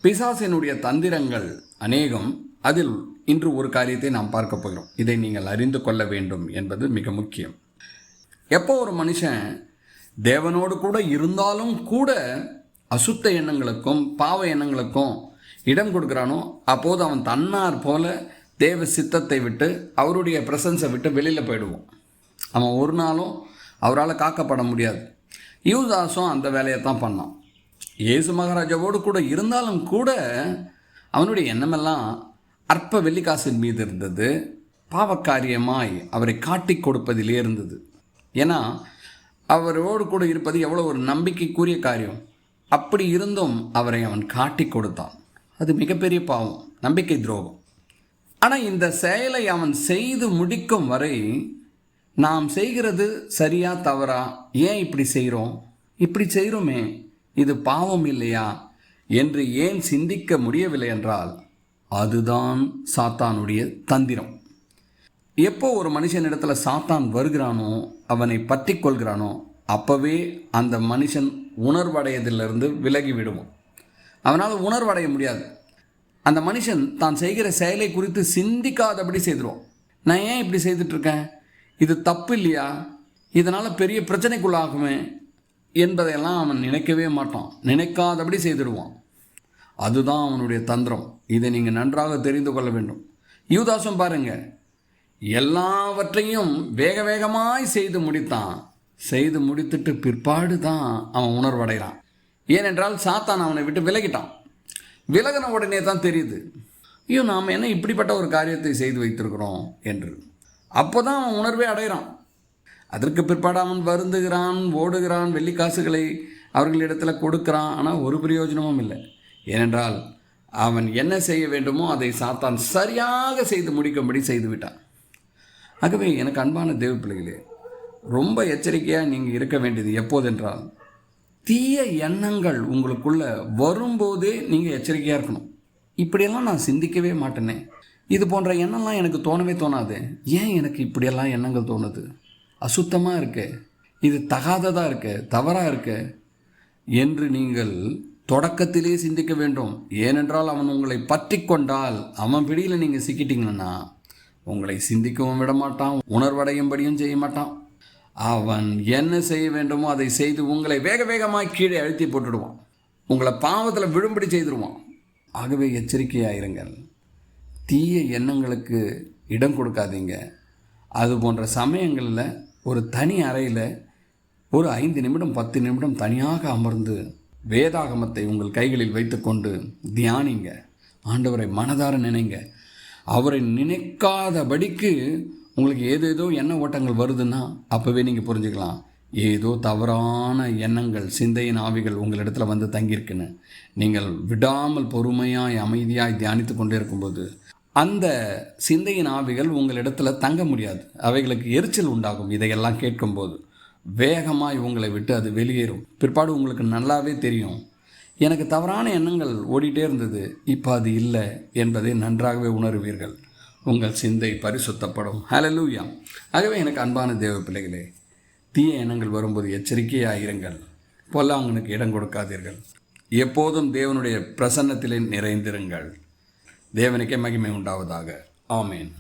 பிசாசினுடைய தந்திரங்கள் அநேகம். அதில் இன்று ஒரு காரியத்தை நாம் பார்க்க போகிறோம். இதை நீங்கள் அறிந்து கொள்ள வேண்டும் என்பது மிக முக்கியம். எப்போ ஒரு மனுஷன் தேவனோடு கூட இருந்தாலும் கூட அசுத்த எண்ணங்களுக்கும் பாவ எண்ணங்களுக்கும் இடம் கொடுக்குறானோ, அப்போது அவன் தன்னார் போல தேவ சித்தத்தை விட்டு அவருடைய பிரசன்ஸை விட்டு வெளியில் போயிடுவான். அவன் ஒரு நாளும் அவரால் காக்கப்பட முடியாது. யூதாசும் அந்த வேலையை தான் பண்ணான். இயேசு மகாராஜாவோடு கூட இருந்தாலும் கூட அவனுடைய எண்ணமெல்லாம் அற்ப வெள்ளிக்காசின் மீது இருந்தது. பாவக்காரியமாய் அவரை காட்டி கொடுப்பதிலே இருந்தது. ஏன்னா அவரோடு கூட இருப்பது எவ்வளோ ஒரு நம்பிக்கைக்குரிய காரியம். அப்படி இருந்தும் அவரை அவன் காட்டி கொடுத்தான். அது மிகப்பெரிய பாவம், நம்பிக்கை துரோகம். ஆனால் இந்த செயலை அவன் செய்து முடிக்கும் வரை நாம் செய்கிறது சரியா தவறா, ஏன் இப்படி செய்கிறோம், இப்படி செய்கிறோமே, இது பாவம் இல்லையா என்று ஏன் சிந்திக்க முடியவில்லை என்றால் அதுதான் சாத்தானுடைய தந்திரம். எப்போ ஒரு மனுஷனிடத்தில் சாத்தான் வருகிறானோ, அவனை பற்றி கொள்கிறானோ, அப்போவே அந்த மனுஷன் உணர்வடையதிலிருந்து விலகி விடுவோம். அவனால் உணர்வடைய முடியாது. அந்த மனுஷன் தான் செய்கிற செயலை குறித்து சிந்திக்காதபடி செய்துருவோம். நான் ஏன் இப்படி செய்துட்ருக்கேன், இது தப்பு இல்லையா, இதனால் பெரிய பிரச்சனைக்குள்ளாகுமே என்பதையெல்லாம் அவன் நினைக்கவே மாட்டான். நினைக்காதபடி செய்துடுவான். அதுதான் அவனுடைய தந்திரம். இதை நீங்கள் நன்றாக தெரிந்து கொள்ள வேண்டும். யூதாசும் பாருங்கள், எல்லாவற்றையும் வேக வேகமாய் செய்து முடித்தான். செய்து முடித்துட்டு பிற்பாடு தான் அவன் உணர்வடைகிறான். ஏனென்றால் சாத்தான் அவனை விட்டு விலகிட்டான். விலகின உடனே தான் தெரியுது, ஐயோ நாம் என்ன இப்படிப்பட்ட ஒரு காரியத்தை செய்து வைத்திருக்கிறோம் என்று. அப்போ தான் அவன் உணர்வே அடைகிறான். அதற்கு பிற்பாடு அவன் வருந்துகிறான், ஓடுகிறான், வெள்ளிக்காசுகளை அவர்களிடத்தில் கொடுக்கிறான். ஆனால் ஒரு பிரயோஜனமும் இல்லை. ஏனென்றால் அவன் என்ன செய்ய வேண்டுமோ அதை சாத்தான் சரியாக செய்து முடிக்கும்படி செய்து விட்டான். ஆகவே எனக்கு அன்பான தேவ பிள்ளைகளே, ரொம்ப எச்சரிக்கையாக நீங்கள் இருக்க வேண்டியது எப்போதென்றால், தீய எண்ணங்கள் உங்களுக்குள்ள வரும்போதே நீங்கள் எச்சரிக்கையாக இருக்கணும். இப்படியெல்லாம் நான் சிந்திக்கவே மாட்டேனே, இது போன்ற எண்ணம்லாம் எனக்கு தோணவே தோணாது, ஏன் எனக்கு இப்படியெல்லாம் எண்ணங்கள் தோணுது, அசுத்தமாக இருக்கு, இது தகாததாக இருக்கு, தவறாக இருக்கு என்று நீங்கள் தொடக்கத்திலே சிந்திக்க வேண்டும். ஏனென்றால் அவன் உங்களை பற்றி கொண்டால், அவன் பிடியில் நீங்கள் சிக்கிட்டீங்கன்னா உங்களை சிந்திக்கவும் விட மாட்டான், உணர்வடையும்படியும் செய்ய மாட்டான். அவன் என்ன செய்ய வேண்டுமோ அதை செய்து உங்களை வேக வேகமாக கீழே அழுத்தி போட்டுடுவான். உங்களை பாவத்தில் விழும்படி செய்துடுவான். ஆகவே எச்சரிக்கையாயிருங்கள். தீய எண்ணங்களுக்கு இடம் கொடுக்காதீங்க. அது போன்ற சமயங்களில் ஒரு தனி அறையில் ஒரு 5 நிமிடம் 10 நிமிடம் தனியாக அமர்ந்து வேதாகமத்தை உங்கள் கைகளில் வைத்துக்கொண்டு தியானிங்க. ஆண்டவரை மனதார நினைங்க. அவரை நினைக்காதபடிக்கு உங்களுக்கு ஏதேதோ எண்ண ஓட்டங்கள் வருதுன்னா அப்போவே நீங்கள் புரிஞ்சுக்கலாம், ஏதோ தவறான எண்ணங்கள், சிந்தையின் ஆவிகள் உங்களிடத்தில் வந்து தங்கியிருக்குன்னு. நீங்கள் விடாமல் பொறுமையாய் அமைதியாய் தியானித்து கொண்டே இருக்கும்போது அந்த சிந்தையின் ஆவிகள் உங்களிடத்தில் தங்க முடியாது. அவைகளுக்கு எரிச்சல் உண்டாகும். இதையெல்லாம் கேட்கும்போது வேகமாய் உங்களை விட்டு அது வெளியேறும். பிற்பாடு உங்களுக்கு நல்லாவே தெரியும், எனக்கு தவறான எண்ணங்கள் ஓடிட்டே இருந்தது, இப்போ அது இல்லை என்பதை நன்றாகவே உணர்வீர்கள். உங்கள் சிந்தை பரிசுத்தப்படும். ஹல்லேலூயா. ஆகவே எனக்கு அன்பான தேவ பிள்ளைகளே, தீய எண்ணங்கள் வரும்போது எச்சரிக்கையாக இருங்கள். பொல்லாங்கனுக்கு இடம் கொடுக்காதீர்கள். எப்போதும் தேவனுடைய பிரசன்னத்திலே நிறைந்திருங்கள். தேவனுக்கே மகிமை உண்டாவதாக. ஆமேன்.